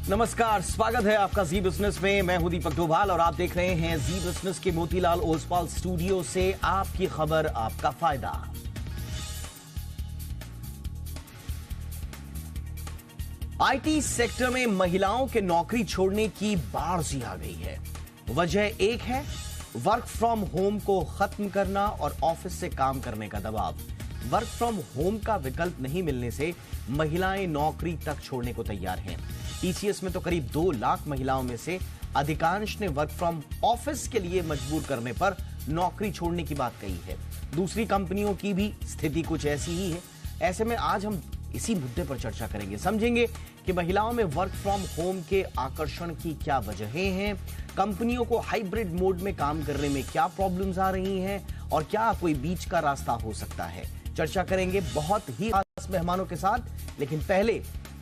नमस्कार, स्वागत है आपका जी बिजनेस में। मैं हूं दीपक डोभाल और आप देख रहे हैं जी बिजनेस के मोतीलाल ओसवाल स्टूडियो से आपकी खबर, आपका फायदा। आईटी सेक्टर में महिलाओं के नौकरी छोड़ने की बाढ़ आ गई है। वजह एक है, वर्क फ्रॉम होम को खत्म करना और ऑफिस से काम करने का दबाव। वर्क फ्रॉम होम का विकल्प नहीं मिलने से महिलाएं नौकरी तक छोड़ने को तैयार हैं। टीसीएस में तो करीब 2 लाख महिलाओं में से अधिकांश ने वर्क फ्रॉम ऑफिस के लिए मजबूर करने पर नौकरी छोड़ने की बात कही है। दूसरी कंपनियों की भी स्थिति कुछ ऐसी ही है। ऐसे में आज हम इसी मुद्दे पर चर्चा करेंगे, समझेंगे कि महिलाओं में वर्क फ्रॉम होम के आकर्षण की क्या वजहें हैं, कंपनियों को हाइब्रिड मोड में काम करने में क्या प्रॉब्लम्स आ रही हैं और क्या कोई बीच का रास्ता हो सकता है। चर्चा करेंगे बहुत ही खास मेहमानों के साथ, लेकिन पहले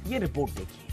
ये रिपोर्ट देखिए।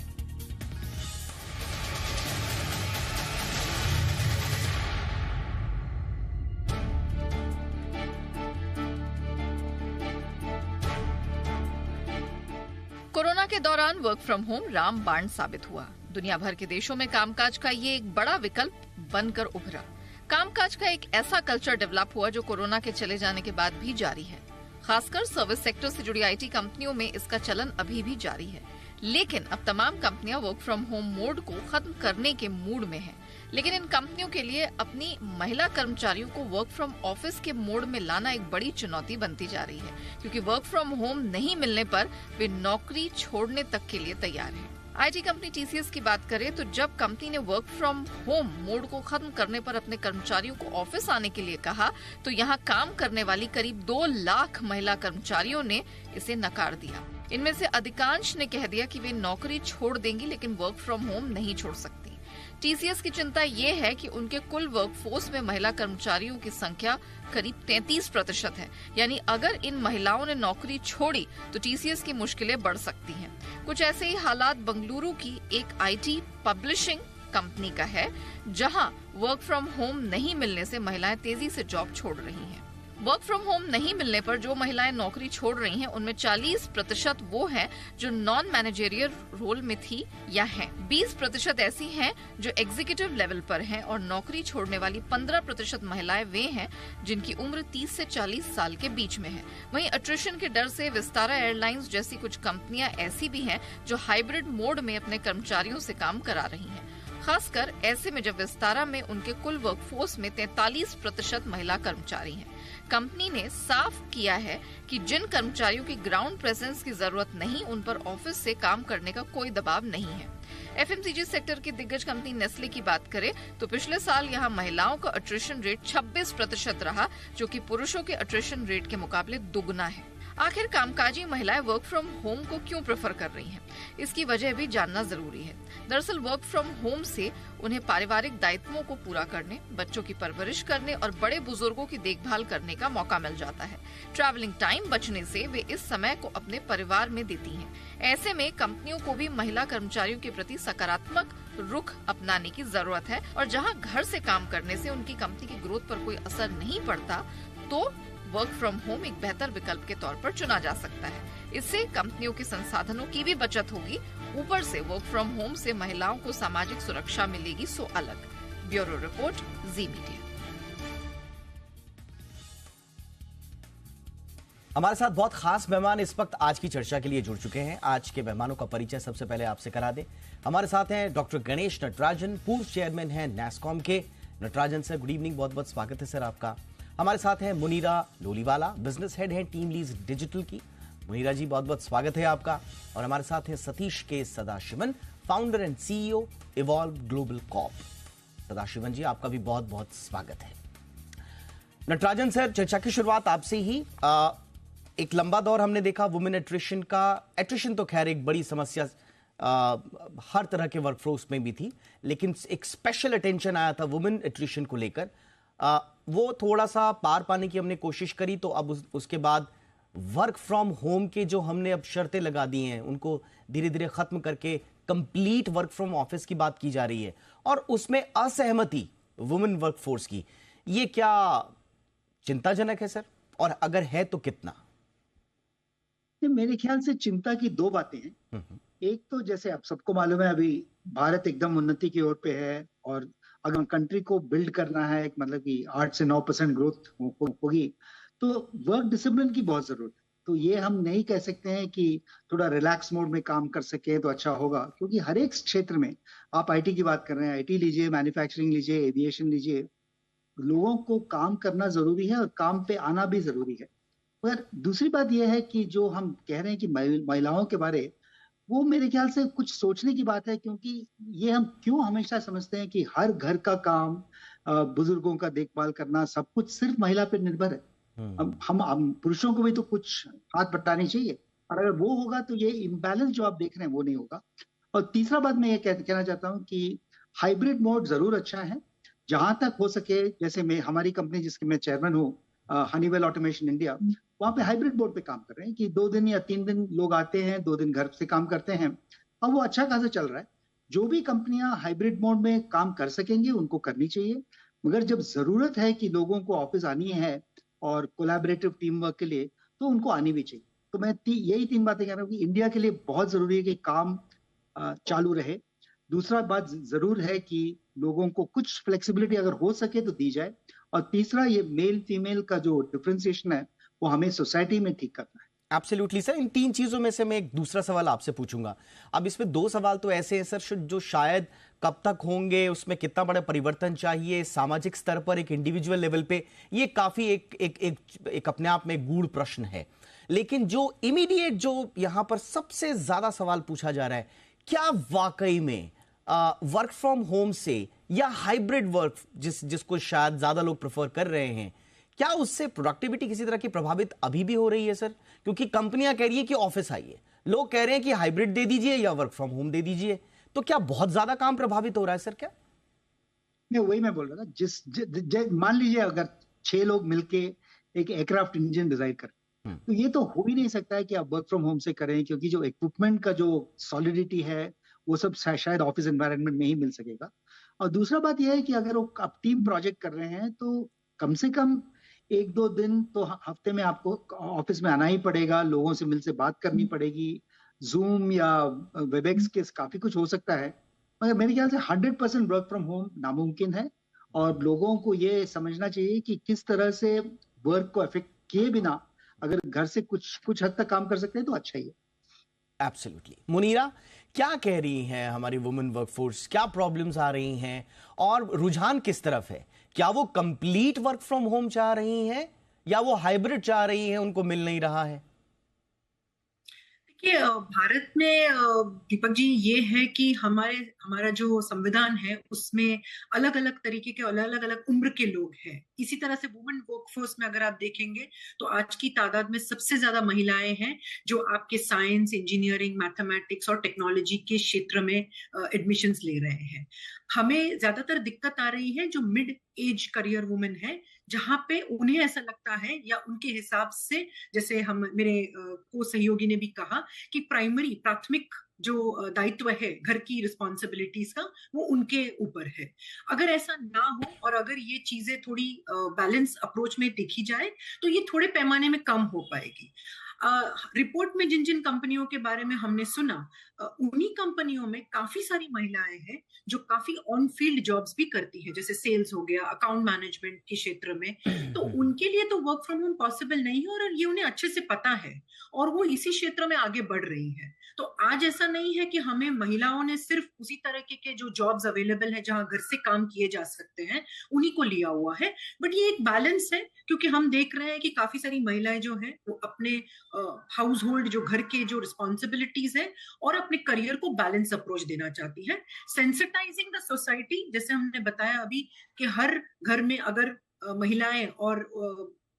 कोरोना के दौरान वर्क फ्रॉम होम रामबाण साबित हुआ। दुनिया भर के देशों में कामकाज का ये एक बड़ा विकल्प बनकर उभरा। कामकाज का एक ऐसा कल्चर डेवलप हुआ जो कोरोना के चले जाने के बाद भी जारी है। खासकर सर्विस सेक्टर से जुड़ी आईटी कंपनियों में इसका चलन अभी भी जारी है। लेकिन अब तमाम कंपनियां वर्क फ्रॉम होम मोड को खत्म करने के मूड में हैं। लेकिन इन कंपनियों के लिए अपनी महिला कर्मचारियों को वर्क फ्रॉम ऑफिस के मोड में लाना एक बड़ी चुनौती बनती जा रही है, क्योंकि वर्क फ्रॉम होम नहीं मिलने पर वे नौकरी छोड़ने तक के लिए तैयार हैं। आईटी कंपनी टीसीएस की बात करें तो जब कंपनी ने वर्क फ्रॉम होम मोड को खत्म करने पर अपने कर्मचारियों को ऑफिस आने के लिए कहा, तो यहाँ काम करने वाली करीब 2 लाख महिला कर्मचारियों ने इसे नकार दिया। इनमें से अधिकांश ने कह दिया कि वे नौकरी छोड़ देंगी, लेकिन वर्क फ्रॉम होम नहीं छोड़ सकती। टीसीएस की चिंता ये है कि उनके कुल वर्कफोर्स में महिला कर्मचारियों की संख्या करीब 33% है। यानी अगर इन महिलाओं ने नौकरी छोड़ी तो टीसीएस की मुश्किलें बढ़ सकती हैं। कुछ ऐसे ही हालात बंगलुरु की एक आईटी पब्लिशिंग कंपनी का है, जहां वर्क फ्रॉम होम नहीं मिलने से महिलाएं तेजी से जॉब छोड़ रही हैं। वर्क फ्रॉम होम नहीं मिलने पर जो महिलाएं नौकरी छोड़ रही हैं, उनमें 40% वो हैं जो नॉन मैनेजरियल रोल में थी या हैं। 20% ऐसी हैं जो एग्जीक्यूटिव लेवल पर हैं और नौकरी छोड़ने वाली 15% महिलाएं वे हैं जिनकी उम्र 30 से 40 साल के बीच में है। वहीं अट्रिशन के डर से विस्तारा एयरलाइंस जैसी कुछ कंपनियां ऐसी भी हैं जो हाइब्रिड मोड में अपने कर्मचारियों से काम करा रही हैं। खासकर ऐसे में जब विस्तारा में उनके कुल वर्कफोर्स में 43% महिला कर्मचारी हैं। कंपनी ने साफ किया है कि जिन कर्मचारियों की ग्राउंड प्रेजेंस की जरूरत नहीं, उन पर ऑफिस से काम करने का कोई दबाव नहीं है। एफएमसीजी सेक्टर की दिग्गज कंपनी नेस्ले की बात करें तो पिछले साल यहां महिलाओं का अट्रिशन रेट 26% रहा, जो कि पुरुषों के अट्रिशन रेट के मुकाबले दुगना है। आखिर कामकाजी महिलाएं वर्क फ्रॉम होम को क्यों प्रेफर कर रही हैं? इसकी वजह भी जानना जरूरी है। दरअसल वर्क फ्रॉम होम से उन्हें पारिवारिक दायित्वों को पूरा करने, बच्चों की परवरिश करने और बड़े बुजुर्गों की देखभाल करने का मौका मिल जाता है। ट्रैवलिंग टाइम बचने से वे इस समय को अपने परिवार में देती हैं। ऐसे में कंपनियों को भी महिला कर्मचारियों के प्रति सकारात्मक रुख अपनाने की जरूरत है और जहां घर से काम करने से उनकी कंपनी की ग्रोथ पर कोई असर नहीं पड़ता, तो वर्क फ्रॉम होम एक बेहतर विकल्प के तौर पर चुना जा सकता है। इससे कंपनियों के संसाधनों की भी बचत होगी। ऊपर से वर्क फ्रॉम होम से महिलाओं को सामाजिक सुरक्षा मिलेगी, सो अलग। ब्यूरो रिपोर्ट, जी मीडिया। हमारे साथ बहुत खास मेहमान इस वक्त आज की चर्चा के लिए जुड़ चुके हैं। आज के मेहमानों का परिचय सबसे पहले आपसे करा दें। हमारे साथ हैं डॉक्टर गणेश नटराजन, पूर्व चेयरमैन हैं नैस्कॉम के। नटराजन सर, गुड इवनिंग, बहुत बहुत स्वागत है सर आपका। हमारे साथ हैं मुनीरा लोलीवाला, बिजनेस हेड हैं टीम लीज डिजिटल की। मुनीरा जी, बहुत बहुत स्वागत है आपका। और हमारे साथ हैं Satish K Sadashivan, founder and CEO Evolve Global Corp. Sadashivan ji, आपका भी बहुत बहुत स्वागत है। नटराजन सर, चर्चा की शुरुआत आपसे ही। एक लंबा दौर हमने देखा वुमेन एट्रिशन का। एट्रिशन तो खैर एक बड़ी समस्या हर तरह के वर्कफोर्स में भी थी, लेकिन एक स्पेशल अटेंशन आया था वुमेन एट्रिशन को लेकर। वो थोड़ा सा पार पाने की हमने कोशिश करी, तो अब उसके बाद वर्क फ्रॉम होम के जो हमने अब शर्तें लगा दी हैं, उनको धीरे धीरे खत्म करके कंप्लीट वर्क फ्रॉम ऑफिस की बात की जा रही है और उसमें असहमति वुमेन वर्कफोर्स की। ये क्या चिंताजनक है सर, और अगर है तो कितना? मेरे ख्याल से चिंता की 2 बातें हैं। एक तो जैसे आप सबको मालूम है, अभी भारत एकदम उन्नति की ओर पे है, और अगर कंट्री को बिल्ड करना है, मतलब कि 8 से 9% ग्रोथ होगी, तो वर्क डिसिप्लिन की बहुत जरूरत है। तो ये हम नहीं कह सकते हैं कि थोड़ा रिलैक्स मोड में काम कर सके तो अच्छा होगा, क्योंकि हर एक क्षेत्र में, आप आईटी की बात कर रहे हैं, आईटी लीजिए, मैन्युफैक्चरिंग लीजिए, एविएशन लीजिए, लोगों को काम करना जरूरी है और काम पे आना भी जरूरी है। पर दूसरी बात यह है कि जो हम कह रहे हैं कि महिलाओं के बारे, वो मेरे ख्याल से कुछ सोचने की बात है, क्योंकि ये हम क्यों हमेशा समझते हैं कि हर घर का काम, बुजुर्गों का देखभाल करना, सब कुछ सिर्फ महिला पर निर्भर है। हम पुरुषों को भी तो कुछ हाथ बटानी चाहिए, और अगर वो होगा तो ये इम्बैलेंस जो आप देख रहे हैं वो नहीं होगा। और तीसरा बात मैं ये कहना चाहता हूँ कि हाइब्रिड मोड जरूर अच्छा है, जहां तक हो सके। जैसे मैं, हमारी कंपनी जिसकी मैं चेयरमैन हूँ, हनीवेल ऑटोमेशन इंडिया, वहां पे हाइब्रिड मोड पे काम कर रहे हैं कि 2 दिन या 3 दिन लोग आते हैं, 2 दिन घर से काम करते हैं, और वो अच्छा खासा चल रहा है। जो भी कंपनियां हाइब्रिड मोड में काम कर सकेंगे उनको करनी चाहिए, मगर जब जरूरत है कि लोगों को ऑफिस आनी है और कोलैबोरेटिव टीम वर्क के लिए, तो उनको आनी भी चाहिए। तो मैं यही 3 बातें कह रहा हूँ कि इंडिया के लिए बहुत जरूरी है कि काम चालू रहे। दूसरा बात जरूर है कि लोगों को कुछ फ्लेक्सिबिलिटी अगर हो सके तो दी जाए। और तीसरा, ये मेल फीमेल का जो डिफरेंशिएशन है वो हमें सोसाइटी में ठीक करना है। एब्सोल्युटली सर, इन 3 चीजों में से मैं एक दूसरा सवाल आपसे पूछूंगा। अब इसमें 2 सवाल तो ऐसे हैं सर जो शायद कब तक होंगे, उसमें कितना बड़ा परिवर्तन चाहिए सामाजिक स्तर पर, एक इंडिविजुअल लेवल पे, ये काफी एक अपने आप में गूढ़ प्रश्न है। लेकिन जो इमीडिएट, जो यहां पर सबसे ज्यादा सवाल पूछा जा रहा है, क्या वाकई में वर्क फ्रॉम होम से या हाइब्रिड वर्क जिसको शायद ज्यादा लोग प्रेफर कर रहे हैं, क्या उससे प्रोडक्टिविटी किसी तरह की प्रभावित अभी भी हो रही है सर? क्योंकि कंपनियां कह रही है कि ऑफिस आइए, लोग कह रहे हैं कि हाइब्रिड दे दीजिए या वर्क फ्रॉम होम दे दीजिए, तो क्या बहुत ज्यादा काम प्रभावित हो रहा है सर? क्या नहीं, वही मैं बोल रहा था। मान लीजिए अगर 6 लोग मिलके एक एयरक्राफ्ट इंजन डिजाइन करें, तो ये तो हो ही नहीं सकता है कि आप वर्क फ्रॉम होम से करें, क्योंकि जो इक्विपमेंट का जो सॉलिडिटी है वो सब शायद ऑफिस एनवायरनमेंट में ही मिल सकेगा। और दूसरा बात यह है कि अगर वो आप टीम प्रोजेक्ट कर रहे हैं, तो कम से कम 1-2 दिन तो हफ्ते में आपको ऑफिस में आना ही पड़ेगा, लोगों से मिल से बात करनी पड़ेगी। जूम या वेबएक्स के काफी कुछ हो सकता है, मगर मेरे ख्याल से 100% वर्क फ्रॉम होम नामुमकिन है। और लोगों को ये समझना चाहिए कि किस तरह से वर्क को अफेक्ट किए बिना अगर घर से कुछ कुछ हद तक काम कर सकते हैं तो अच्छा ही है। एब्सोल्युटली। मुनीरा, क्या कह रही हैं हमारी वुमेन वर्कफोर्स? क्या प्रॉब्लम्स आ रही हैं और रुझान किस तरफ है? क्या वो कंप्लीट वर्क फ्रॉम होम चाह रही हैं या वो हाइब्रिड चाह रही हैं, उनको मिल नहीं रहा है? देखिए, भारत में दीपक जी, ये है कि हमारा जो संविधान है उसमें अलग अलग तरीके के अलग अलग उम्र के लोग हैं। इसी तरह से वुमेन वर्कफोर्स में अगर आप देखेंगे तो आज की तादाद में सबसे ज्यादा महिलाएं हैं जो आपके साइंस, इंजीनियरिंग, मैथमेटिक्स और टेक्नोलॉजी के क्षेत्र में एडमिशंस ले रहे हैं। हमें ज्यादातर दिक्कत आ रही है जो मिड एज करियर वुमेन है, जहां पे उन्हें ऐसा लगता है या उनके हिसाब से, जैसे हम मेरे को सहयोगी ने भी कहा कि प्राथमिक जो दायित्व है घर की रिस्पॉन्सिबिलिटीज का, वो उनके ऊपर है। अगर ऐसा ना हो और अगर ये चीजें थोड़ी बैलेंस अप्रोच में देखी जाए तो ये थोड़े पैमाने में कम हो पाएगी। रिपोर्ट में जिन जिन कंपनियों के बारे में हमने सुना, उन्हीं कंपनियों में काफी सारी महिलाएं हैं जो काफी ऑन फील्ड जॉब्स भी करती हैं, जैसे सेल्स हो गया, अकाउंट मैनेजमेंट के क्षेत्र में। तो उनके लिए तो वर्क फ्रॉम होम पॉसिबल नहीं है, और ये उन्हें अच्छे से पता है और वो इसी क्षेत्र में आगे बढ़ रही है। तो आज ऐसा नहीं है कि हमें महिलाओं ने सिर्फ उसी तरह के जो जॉब्स अवेलेबल है जहां घर से काम किए जा सकते हैं उन्हीं को लिया हुआ है। बट ये एक बैलेंस है, क्योंकि हम देख रहे हैं कि काफी सारी महिलाएं जो हैं वो अपने हाउस होल्ड, जो घर के जो रिस्पॉन्सिबिलिटीज है, और अपने करियर को बैलेंस अप्रोच देना चाहती है। सेंसिटाइजिंग द सोसाइटी, जैसे हमने बताया अभी, कि हर घर में अगर महिलाएं और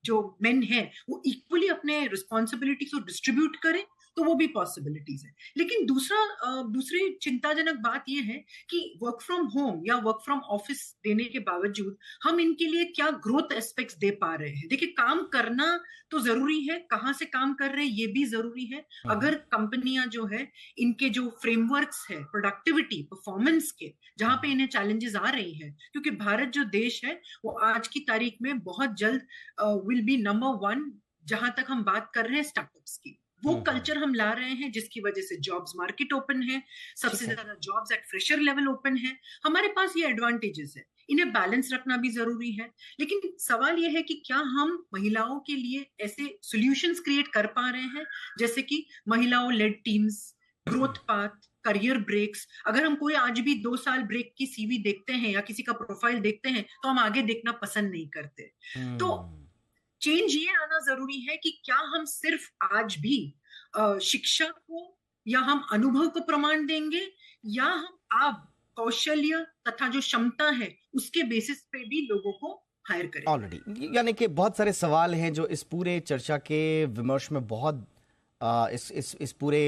जो मेन है वो इक्वली अपने रिस्पॉन्सिबिलिटीज को डिस्ट्रीब्यूट करें तो वो भी पॉसिबिलिटीज है। लेकिन दूसरी चिंताजनक बात यह है कि वर्क फ्रॉम होम या वर्क फ्रॉम ऑफिस देने के बावजूद हम इनके लिए क्या ग्रोथ एस्पेक्ट्स दे पा रहे हैं। देखिए, काम करना तो जरूरी है, कहाँ से काम कर रहे हैं ये भी जरूरी है। अगर कंपनियां जो है, इनके जो फ्रेमवर्क्स है प्रोडक्टिविटी परफॉर्मेंस के, जहां पे इन्हें चैलेंजेस आ रही हैं, क्योंकि भारत जो देश है वो आज की तारीख में बहुत जल्द विल बी नंबर 1 जहां तक हम बात कर रहे हैं स्टार्टअप्स की। वो कल्चर हम ला रहे हैं जिसकी वजह से जॉब्स मार्केट ओपन है, सबसे ज्यादा jobs eight fresher level open है। हमारे पास ये एडवांटेजेस है, इन्हें बैलेंस रखना भी जरूरी है। लेकिन सवाल यह है कि क्या हम महिलाओं के लिए ऐसे सॉल्यूशंस क्रिएट कर पा रहे हैं, जैसे कि महिलाओं led teams, growth path, career breaks. अगर हम कोई आज भी 2 साल ब्रेक की सीवी देखते हैं या किसी का प्रोफाइल देखते हैं तो हम आगे देखना पसंद नहीं करते। तो चेंज ये आना जरूरी है कि क्या हम सिर्फ आज भी शिक्षा को या हम अनुभव को प्रमाण देंगे, या हम आप कौशल्य तथा जो क्षमता है उसके बेसिस पे भी लोगों को हायर करें। ऑलरेडी यानी कि बहुत सारे सवाल हैं जो इस पूरे चर्चा के विमर्श में बहुत इस पूरे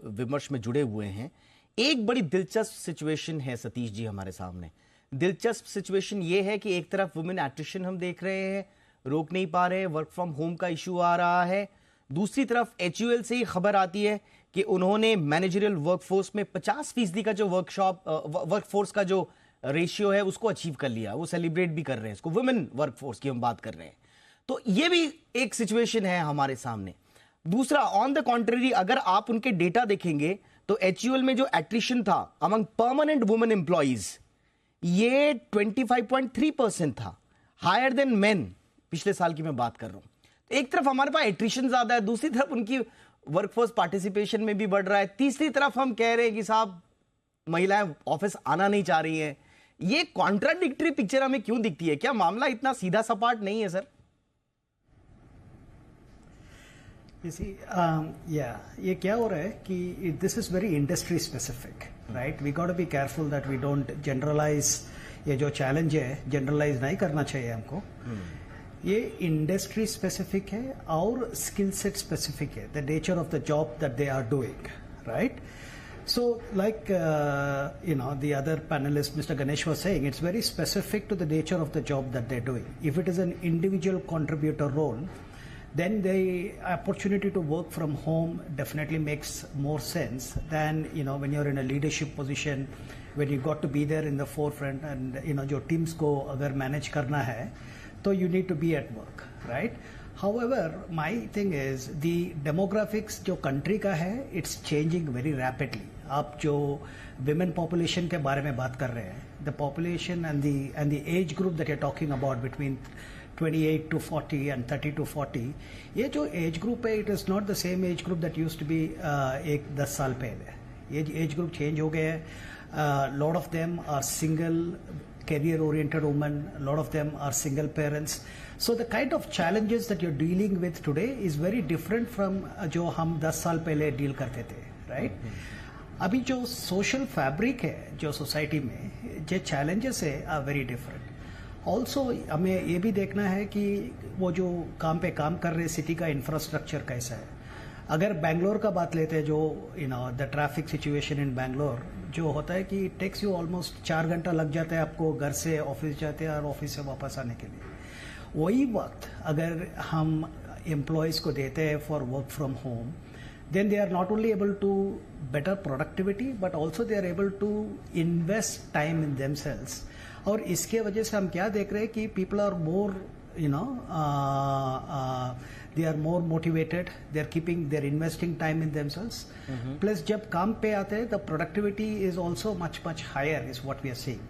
विमर्श में जुड़े हुए हैं। एक बड़ी दिलचस्प सिचुएशन है सतीश जी हमारे सामने। दिलचस्प सिचुएशन ये है कि एक तरफ वुमेन एट्रिशन हम देख रहे हैं, रोक नहीं पा रहे, वर्क फ्रॉम होम का इशू आ रहा है। दूसरी तरफ HUL से ही खबर आती है कि उन्होंने मैनेजरियल वर्कफोर्स में 50% का जो वर्कफोर्स का जो रेशियो है उसको अचीव कर लिया। वो सेलिब्रेट भी कर रहे हैं इसको, वुमेन वर्कफोर्स की हम बात कर रहे हैं। तो ये भी एक सिचुएशन है हमारे सामने। दूसरा, ऑन द कॉन्ट्ररी, अगर आप उनके डेटा देखेंगे तो HUL में जो एट्रिशन था अमंग परमानेंट वुमेन एम्प्लॉइज, ये 25.3% था, हायर देन मेन। पिछले साल की मैं बात कर रहा हूं। एक तरफ हमारे पास एट्रिशन ज्यादा है, दूसरी तरफ उनकी वर्कफोर्स पार्टिसिपेशन में भी बढ़ रहा है, तीसरी तरफ हम कह रहे हैं कि साहब महिलाएं ऑफिस आना नहीं चाह रही हैं। ये कॉन्ट्राडिक्टरी पिक्चर हमें क्यों दिखती है? क्या मामला इतना सीधा सपाट नहीं है सर? You see, ये क्या हो रहा है कि this is very industry specific, right? We got to be careful that we don't generalize. ये जो challenge है, generalize नहीं करना चाहिए हमको। ये industry specific है और skill set specific है, the nature of the job that they are doing, right? So, like the other panelist, Mr. Ganesh was saying, it's very specific to the nature of the job that they're doing. If it is an individual contributor role, then the opportunity to work from home definitely makes more sense than when you're in a leadership position, when you got to be there in the forefront and जो teams को अगर manage करना है तो you need to be at work, right? However, my thing is the demographics जो country का है, it's changing very rapidly. आप जो women population के बारे में बात कर रहे हैं, the population and the age group that you're talking about between 28 to 40 and 30 to 40, ये जो एज ग्रुप है, it is not the same age group that used to be 10 साल पहले। ये एज ग्रुप चेंज हो गए हैं। Lot of them are single career oriented women, a lot of them are single parents, so the kind of challenges that you're dealing with today is very different from जो हम 10 साल पहले deal करते थे, right? अभी जो social fabric है जो सोसाइटी में, जो चैलेंजेस है आर वेरी डिफरेंट। ऑल्सो हमें ये भी देखना है कि वो जो काम पे काम कर रहे सिटी का इंफ्रास्ट्रक्चर कैसा है। अगर बेंगलोर का बात लेते हैं, जो the traffic situation in Bangalore जो होता है कि टेक्स यू ऑलमोस्ट 4 घंटा लग जाता है आपको घर से ऑफिस जाते हैं और ऑफिस से वापस आने के लिए। वही वक्त अगर हम एम्प्लॉयज़ को देते हैं for work from home, then they are not only able to better productivity but also they are able to invest time in themselves। और इसके वजह से हम क्या देख रहे हैं कि people are more they are more motivated, they're investing time in themselves। plus जब काम पे आते हैं the productivity is also much higher is what we are seeing।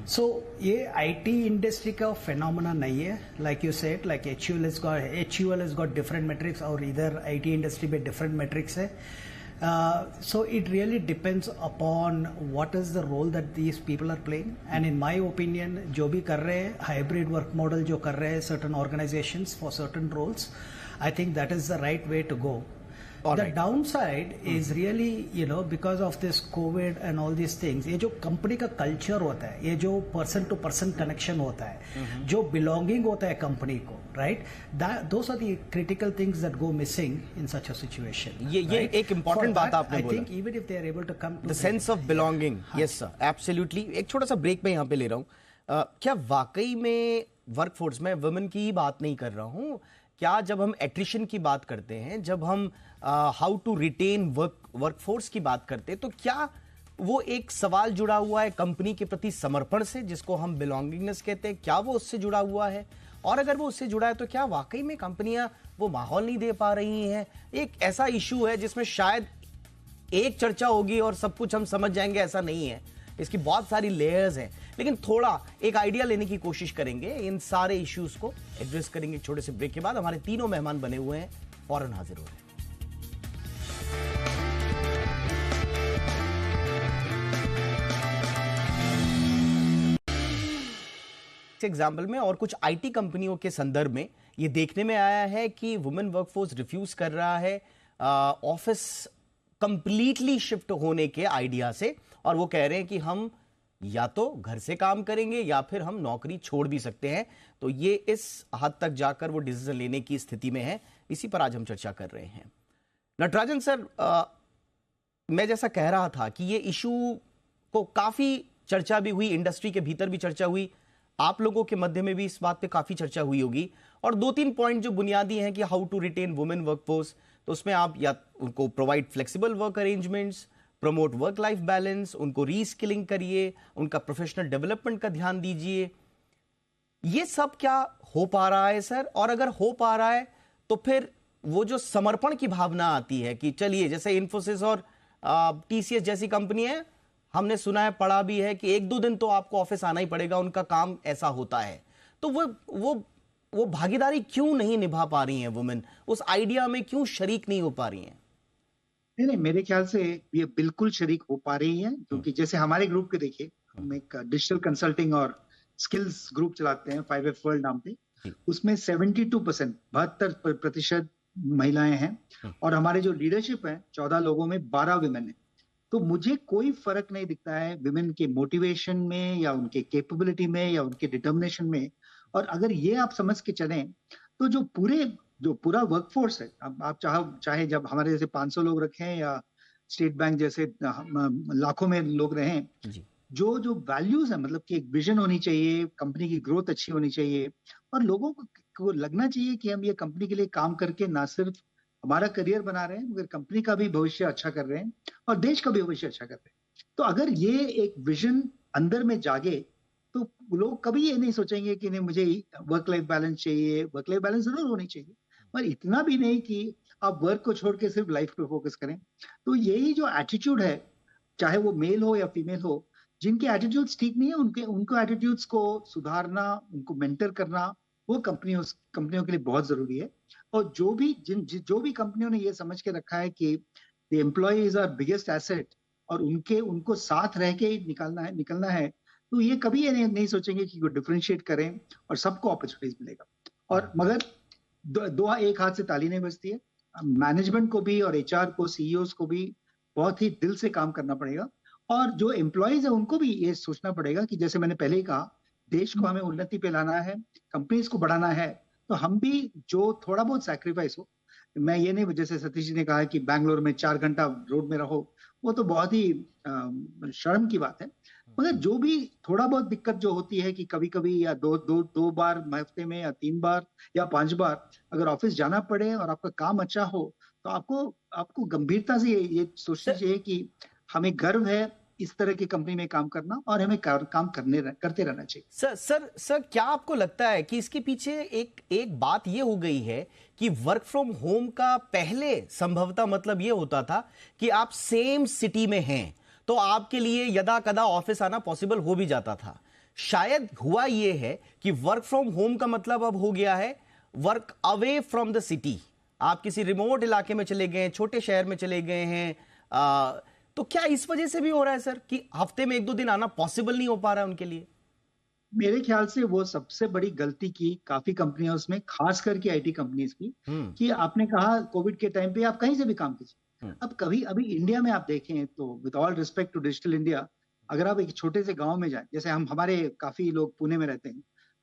so ये IT इंडस्ट्री का फिनोमेना नहीं है, like you said, like HUL has got different metrics और इधर IT इंडस्ट्री में different metrics है। so it really depends upon what is the role that these people are playing, and in my opinion जो भी कर रहे हैं hybrid work model जो कर रहे हैं certain organizations for certain roles, I think that is the right way to go। The downside is really because of this COVID and all these things, ये जो कंपनी का कल्चर होता है, ये जो पर्सन टू पर्सन कनेक्शन होता है, जो बिलोंगिंग होता है कंपनी को, right, those are the critical things that go missing in such a situation। ये एक इम्पोर्टेंट बात आपने बोला। I think even if they are able to come to the sense of belonging, yes sir, absolutely। एक छोटा सा break में यहाँ पे ले रहा हूँ। क्या वाकई में वर्कफोर्स में वुमेन की बात नहीं कर रहा हूँ, क्या जब हम एट्रिशन की बात करते हैं, जब हम हाउ टू रिटेन वर्कफोर्स की बात करते हैं, तो क्या वो एक सवाल जुड़ा हुआ है कंपनी के प्रति समर्पण से, जिसको हम बिलोंगिंगनेस कहते हैं, क्या वो उससे जुड़ा हुआ है? और अगर वो उससे जुड़ा है तो क्या वाकई में कंपनियां वो माहौल नहीं दे पा रही हैं। एक ऐसा इशू है जिसमें शायद एक चर्चा होगी और सब कुछ हम समझ जाएंगे, ऐसा नहीं है। इसकी बहुत सारी लेयर्स हैं, लेकिन थोड़ा एक आइडिया लेने की कोशिश करेंगे, इन सारे इश्यूज को एड्रेस करेंगे। छोटे से ब्रेक के बाद हमारे तीनों मेहमान बने हुए हैं, फौरन हाजिर हो रहे हैं। एग्जाम्पल में और कुछ आईटी कंपनियों के संदर्भ में ये देखने में आया है कि वुमेन वर्कफोर्स रिफ्यूज कर रहा है ऑफिस कंप्लीटली शिफ्ट होने के आइडिया से, और वो कह रहे हैं कि हम या तो घर से काम करेंगे या फिर हम नौकरी छोड़ भी सकते हैं। तो ये इस हद तक जाकर वो डिसीजन लेने की स्थिति में है। इसी पर आज हम चर्चा कर रहे हैं। नटराजन सर, मैं जैसा कह रहा था कि ये इशू को काफी चर्चा भी हुई, इंडस्ट्री के भीतर भी चर्चा हुई, आप लोगों के मध्य में भी इस बात पे काफी चर्चा हुई होगी, और 2-3 पॉइंट जो बुनियादी हैं कि how to retain women workforce, तो उसमें आप या उनको provide flexible work arrangements, promote work life balance, उनको रीस्किलिंग करिए, उनका प्रोफेशनल डेवलपमेंट का ध्यान दीजिए। ये सब क्या हो पा रहा है सर? और अगर हो पा रहा है तो फिर वो जो समर्पण की भावना आती है कि चलिए, जैसे इन्फोसिस और टीसीएस जैसी कंपनी है, हमने सुना है, पढ़ा भी है कि 1-2 दिन तो आपको ऑफिस आना ही पड़ेगा, उनका काम ऐसा होता है। तो वो भागीदारी क्यों नहीं निभा पा रही हैं वुमेन? उस आइडिया में क्यों शरीक नहीं हो पा रही हैं? नहीं, मेरे ख्याल से ये बिल्कुल शरीक हो पा रही है, क्योंकि जैसे हमारे ग्रुप के देखिए, हम एक डिजिटल कंसल्टिंग और स्किल्स ग्रुप चलाते हैं 5F वर्ल्ड नाम पे। उसमें 72%, 72% महिलाएं हैं, और हमारे जो लीडरशिप है 14 लोगों में 12 विमेन है। तो मुझे कोई फर्क नहीं दिखता है विमेन के मोटिवेशन में या उनके कैपेबिलिटी में या उनके डिटर्मिनेशन में। और अगर ये आप समझ के चलें तो जो पूरा वर्कफोर्स है, अब आप चाहे जब हमारे जैसे 500 लोग रखें या स्टेट बैंक जैसे लाखों में लोग रहें, जो वैल्यूज है, मतलब कि एक विजन होनी चाहिए, कंपनी की ग्रोथ अच्छी होनी चाहिए, और लोगों को लगना चाहिए कि हम ये कंपनी के लिए काम करके ना सिर्फ हमारा करियर बना रहे हैं, मगर कंपनी का भी भविष्य अच्छा कर रहे हैं और देश का भी भविष्य अच्छा कर रहे हैं। तो अगर ये एक विजन अंदर में जागे तो लोग कभी ये नहीं सोचेंगे कि नहीं मुझे वर्क लाइफ बैलेंस चाहिए। वर्क लाइफ बैलेंस जरूर होनी चाहिए, पर इतना भी नहीं कि आप वर्क को छोड़ के सिर्फ लाइफ पे फोकस करें। तो यही जो एटीट्यूड है, चाहे वो मेल हो या फीमेल हो, जिनके एटीट्यूड्स ठीक नहीं है, उनको एटीट्यूड्स को सुधारना, उनको मेंटर करना, वो कंपनियों के लिए बहुत जरूरी है। और जो भी कंपनियों ने ये समझ के रखा है कि the employee is our biggest asset और उनको साथ रह के ही निकलना है, तो ये कभी ये नहीं सोचेंगे कि वो डिफरेंशिएट करें और सबको अपॉर्चुनिटीज मिलेगा। और मगर एक हाथ से ताली नहीं बजती है। मैनेजमेंट को भी और एचआर को, सीईओज को भी बहुत ही दिल से काम करना पड़ेगा, और जो एम्प्लॉयज है उनको भी ये सोचना पड़ेगा कि जैसे मैंने पहले ही कहा, देश को हमें उन्नति पे लाना है, कंपनीज को बढ़ाना है, तो हम भी जो थोड़ा बहुत सैक्रिफाइस हो। मैं ये नहीं, जैसे सतीश जी ने कहा कि बैंगलोर में 4 घंटा रोड में रहो, वो तो बहुत ही शर्म की बात है। मगर जो भी थोड़ा बहुत दिक्कत जो होती है कि कभी कभी या दो बार हफ्ते में या 3 बार या 5 बार अगर ऑफिस जाना पड़े और आपका काम अच्छा हो, तो आपको गंभीरता से ये सोचना चाहिए कि हमें गर्व है इस तरह की कंपनी में काम करना, और हमें काम करते रहना चाहिए। सर, क्या आपको लगता है कि इसके पीछे एक बात ये हो गई है कि वर्क फ्रॉम होम का पहले संभवतः मतलब ये होता था कि आप सेम सिटी में हैं तो आपके लिए यदा कदा ऑफिस आना पॉसिबल हो भी जाता था। शायद हुआ ये है कि वर्क फ्रॉम होम का मतलब अब हो गया है work away from the city. आप किसी रिमोट इलाके में चले गए हैं, छोटे शहर में चले गए हैं, तो क्या इस वजह से भी हो रहा है सर कि हफ्ते में 1-2 दिन आना पॉसिबल नहीं हो पा रहा है उनके लिए? मेरे ख्याल से वो सबसे बड़ी गलती की काफी कंपनियां उसमें, खास करके आईटी कंपनीज की, कि आपने कहा कोविड के टाइम पे आप कहीं से भी काम कीजिए। अब अभी इंडिया में आप देखें तो with all respect to digital India, अगर आप एक छोटे से गांव में जाएं, जैसे हमारे काफी लोग पुणे में रहते हैं,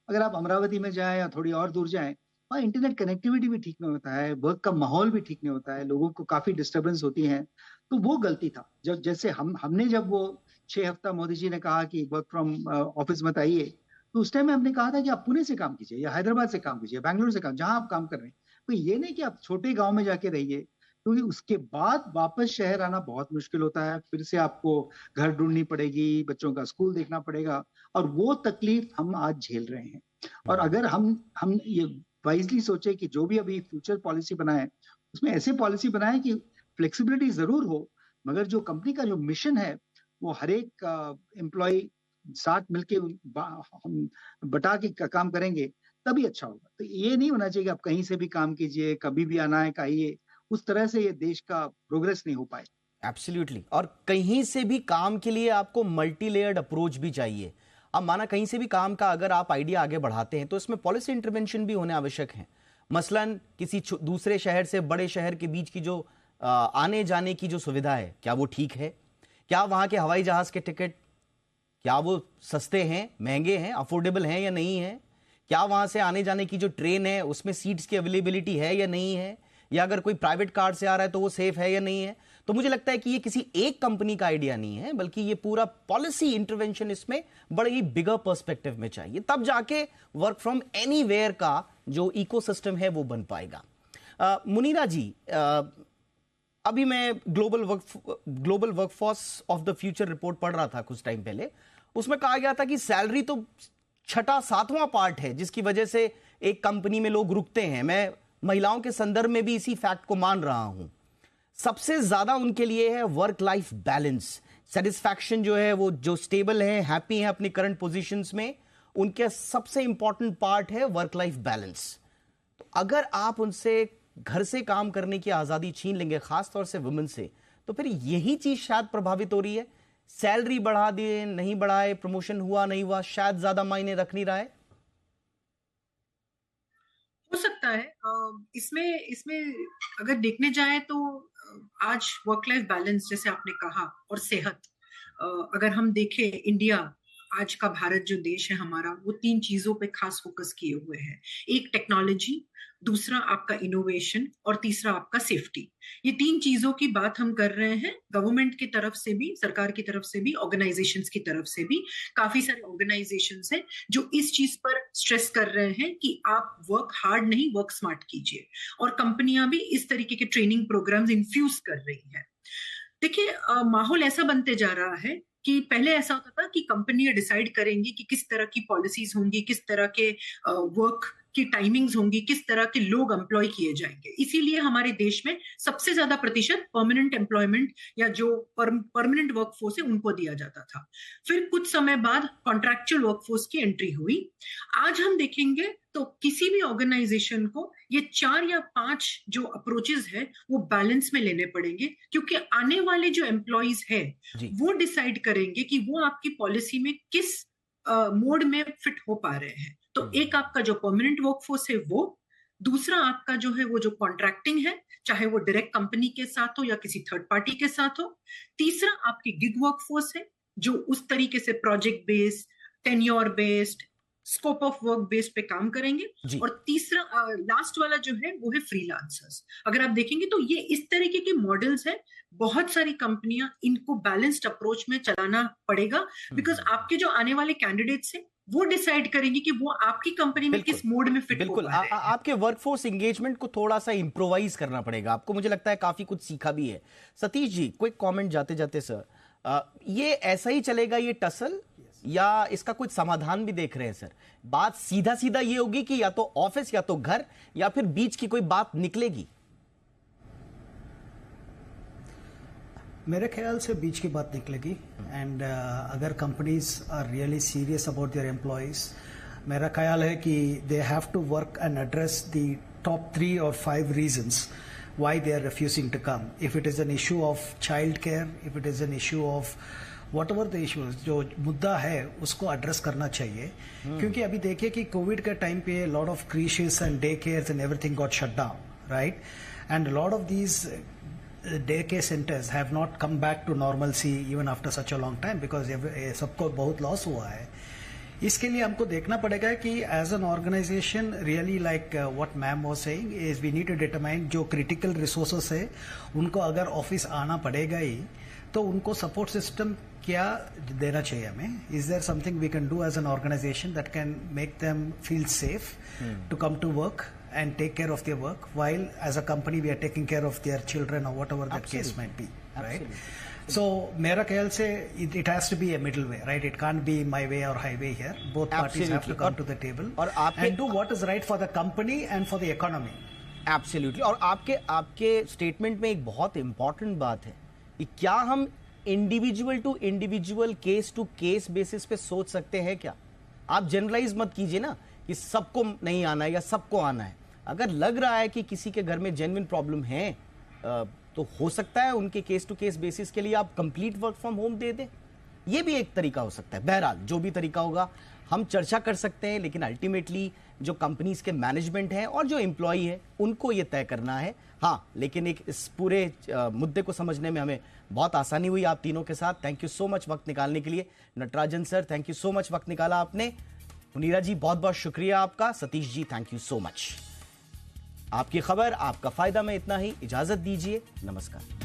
अगर आप अमरावती में जाएं या थोड़ी और दूर जाएं, वहाँ इंटरनेट कनेक्टिविटी भी ठीक नहीं होता है, वर्क का माहौल भी ठीक नहीं होता है, लोगों को काफी डिस्टर्बेंस होती है। तो वो गलती था। जैसे हमने जब वो 6 हफ्ता मोदी जी ने कहा कि वर्क फ्रॉम ऑफिस मत आइए, तो उस टाइम में हमने कहा था कि आप पुणे से काम कीजिए या हैदराबाद से काम कीजिए, बैंगलोर से काम, जहां आप काम कर रहे हैं। तो ये नहीं कि आप छोटे गांव में जाके रहिए, क्योंकि उसके बाद वापस शहर आना बहुत मुश्किल होता है। फिर से आपको घर ढूंढनी पड़ेगी, बच्चों का स्कूल देखना पड़ेगा, और वो तकलीफ हम आज झेल रहे हैं। और अगर हम ये वाइजली सोचे कि जो भी अभी फ्यूचर पॉलिसी बनाए उसमें ऐसे पॉलिसी बनाए कि फ्लेक्सिबिलिटी जरूर हो, मगर जो कंपनी का जो मिशन है वो हर एक एम्प्लॉय साथ मिलके बटा के काम करेंगे तभी अच्छा होगा। तो ये नहीं होना चाहिए कि आप कहीं से भी काम कीजिए, कभी भी आना है कहिए, उस तरह से ये देश का प्रोग्रेस नहीं हो पाए। एब्सोल्युटली। और कहीं से भी काम के लिए आपको मल्टी लेयर्ड अप्रोच भी चाहिए। अब माना कहीं से भी काम का अगर आप आइडिया आगे बढ़ाते हैं तो इसमें पॉलिसी इंटरवेंशन भी होने आवश्यक है। मसलन किसी दूसरे शहर से बड़े शहर के बीच की जो आने जाने की जो सुविधा है, क्या वो ठीक है? क्या वहां के हवाई जहाज के टिकट क्या वो सस्ते हैं, महंगे हैं, अफोर्डेबल हैं या नहीं है? क्या वहां से आने जाने की जो ट्रेन है उसमें सीट्स की अवेलेबिलिटी है या नहीं है? या अगर कोई प्राइवेट कार से आ रहा है तो वो सेफ है या नहीं है? तो मुझे लगता है कि ये किसी एक कंपनी का आइडिया नहीं है, बल्कि ये पूरा पॉलिसी इंटरवेंशन इसमें बड़े ही बिगर पर्सपेक्टिव में चाहिए, तब जाके वर्क फ्रॉम एनीवेयर का जो इकोसिस्टम है वो बन पाएगा। मुनीरा जी, अभी मैं global workforce of the future report पढ़ रहा था कुछ टाइम पहले। उसमें कहा गया था कि सैलरी तो 6वां पार्ट है जिसकी वजह से एक कंपनी में लोग रुकते हैं। मैं महिलाओं के संदर्भ में भी इसी फैक्ट को मान रहा हूं। सबसे ज्यादा उनके लिए है वर्क लाइफ बैलेंस, सेटिस्फैक्शन जो है वो जो स्टेबल है, हैप्पी है अपनी करंट पोजीशंस में, उनके सबसे इंपॉर्टेंट पार्ट है वर्क लाइफ बैलेंस। तो अगर आप उनसे घर से काम करने की आजादी छीन लेंगे, खासतौर से वुमेन से, तो फिर यही चीज शायद प्रभावित हो रही है। सैलरी बढ़ा दिए नहीं बढ़ाए, प्रमोशन हुआ नहीं हुआ, शायद ज्यादा मायने रख नहीं रहा है। हो सकता है इसमें अगर देखने जाए तो आज वर्क लाइफ बैलेंस जैसे आपने कहा और सेहत, अगर हम देखें इंडिया, आज का भारत जो देश है हमारा, वो 3 चीजों पे खास फोकस किए हुए हैं। एक टेक्नोलॉजी, दूसरा आपका इनोवेशन और तीसरा आपका सेफ्टी। ये 3 चीजों की बात हम कर रहे हैं गवर्नमेंट की तरफ से भी, सरकार की तरफ से भी, ऑर्गेनाइजेशंस की तरफ से भी। काफी सारे ऑर्गेनाइजेशंस हैं जो इस चीज पर स्ट्रेस कर रहे हैं कि आप वर्क हार्ड नहीं, वर्क स्मार्ट कीजिए, और कंपनियां भी इस तरीके के ट्रेनिंग प्रोग्राम्स इन्फ्यूज कर रही है। देखिए, माहौल ऐसा बनते जा रहा है कि पहले ऐसा होता था कि कंपनियां डिसाइड करेंगी कि किस तरह की पॉलिसीज होंगी, किस तरह के वर्क की टाइमिंग्स होंगी, किस तरह के लोग एम्प्लॉय किए जाएंगे। इसीलिए हमारे देश में सबसे ज्यादा प्रतिशत परमानेंट एम्प्लॉयमेंट या जो परमानेंट वर्कफोर्स है उनको दिया जाता था। फिर कुछ समय बाद कॉन्ट्रैक्चुअल वर्कफोर्स की एंट्री हुई। आज हम देखेंगे तो किसी भी ऑर्गेनाइजेशन को ये 4 या 5 जो अप्रोचेस है वो बैलेंस में लेने पड़ेंगे, क्योंकि आने वाले जो एम्प्लॉयज है वो डिसाइड करेंगे कि वो आपकी पॉलिसी में किस मोड में फिट हो पा रहे हैं। तो एक आपका जो परमानेंट वर्कफोर्स है वो, दूसरा आपका जो है वो जो कॉन्ट्रैक्टिंग है, चाहे वो डायरेक्ट कंपनी के साथ हो या किसी थर्ड पार्टी के साथ हो, तीसरा आपकी गिग वर्कफोर्स है जो उस तरीके से project based, tenure based, scope of work based पे काम करेंगे, और तीसरा लास्ट वाला जो है वो है फ्रीलांसर्स। अगर आप देखेंगे तो ये इस तरीके के मॉडल्स हैं। बहुत सारी कंपनियां इनको बैलेंस्ड अप्रोच में चलाना पड़ेगा, बिकॉज आपके जो आने वाले कैंडिडेट्स हैं वो डिसाइड करेंगे कि वो आपकी कंपनी में किस मोड में फिट हो पा रहे हैं। आपके वर्कफोर्स एंगेजमेंट को थोड़ा सा इंप्रोवाइज करना पड़ेगा आपको। मुझे लगता है काफी कुछ सीखा भी है। सतीश जी, क्विक कमेंट जाते जाते सर, ये ऐसा ही चलेगा ये टसल, या इसका कुछ समाधान भी देख रहे हैं सर? बात सीधा सीधा ये होगी कि या तो ऑफिस या तो घर, या फिर बीच की कोई बात निकलेगी? मेरे ख्याल से बीच की बात निकलेगी। एंड अगर companies are really serious about their employees, मेरा ख्याल है कि they have to work and address the top 3 or 5 reasons why they are refusing to come. If it is an issue of child care, if it is an issue of whatever the issues, जो मुद्दा है उसको address करना चाहिए। क्योंकि अभी देखिए कि कोविड के टाइम पे lot of creches and day cares and everything got shut down, right? And lot of these day care centres have not come back to normalcy even after such a long time, because सबको बहुत loss हुआ है। इसके लिए हमको देखना पड़ेगा कि as an organization really like what ma'am was saying is we need to determine जो क्रिटिकल रिसोर्सेस है उनको अगर ऑफिस आना पड़ेगा ही, तो उनको सपोर्ट सिस्टम क्या देना चाहिए हमें? Is there something we can do as an organization that can make them feel safe to come to work and take care of their work, while as a company we are taking care of their children or whatever that case might be, right? So मेरा ख्याल से it has to be a middle way, right? It can't be my way or highway here. Both parties have to come to the table and do what is right for the company and for the economy. Absolutely. और आपके statement में एक बहुत important बात है कि क्या हम individual to individual, case to case basis पे सोच सकते हैं क्या? आप जनरलाइज मत कीजिए ना कि सबको नहीं आना है या सबको आना है। अगर लग रहा है कि किसी के घर में जेन्युइन प्रॉब्लम है तो हो सकता है उनके केस टू केस बेसिस के लिए आप कंप्लीट वर्क फ्रॉम होम दे दें। ये भी एक तरीका हो सकता है। बहरहाल जो भी तरीका होगा हम चर्चा कर सकते हैं, लेकिन अल्टीमेटली जो कंपनीज के मैनेजमेंट है और जो एम्प्लॉई है उनको ये तय करना है। हाँ, लेकिन एक इस पूरे मुद्दे को समझने में हमें बहुत आसानी हुई आप तीनों के साथ। थैंक यू सो मच वक्त निकालने के लिए। Natarajan sir, thank you so much वक्त निकाला आपने। मुनीरा जी, बहुत बहुत शुक्रिया आपका। Satish ji, thank you so much. आपकी खबर, आपका फायदा में इतना ही। इजाजत दीजिए, नमस्कार।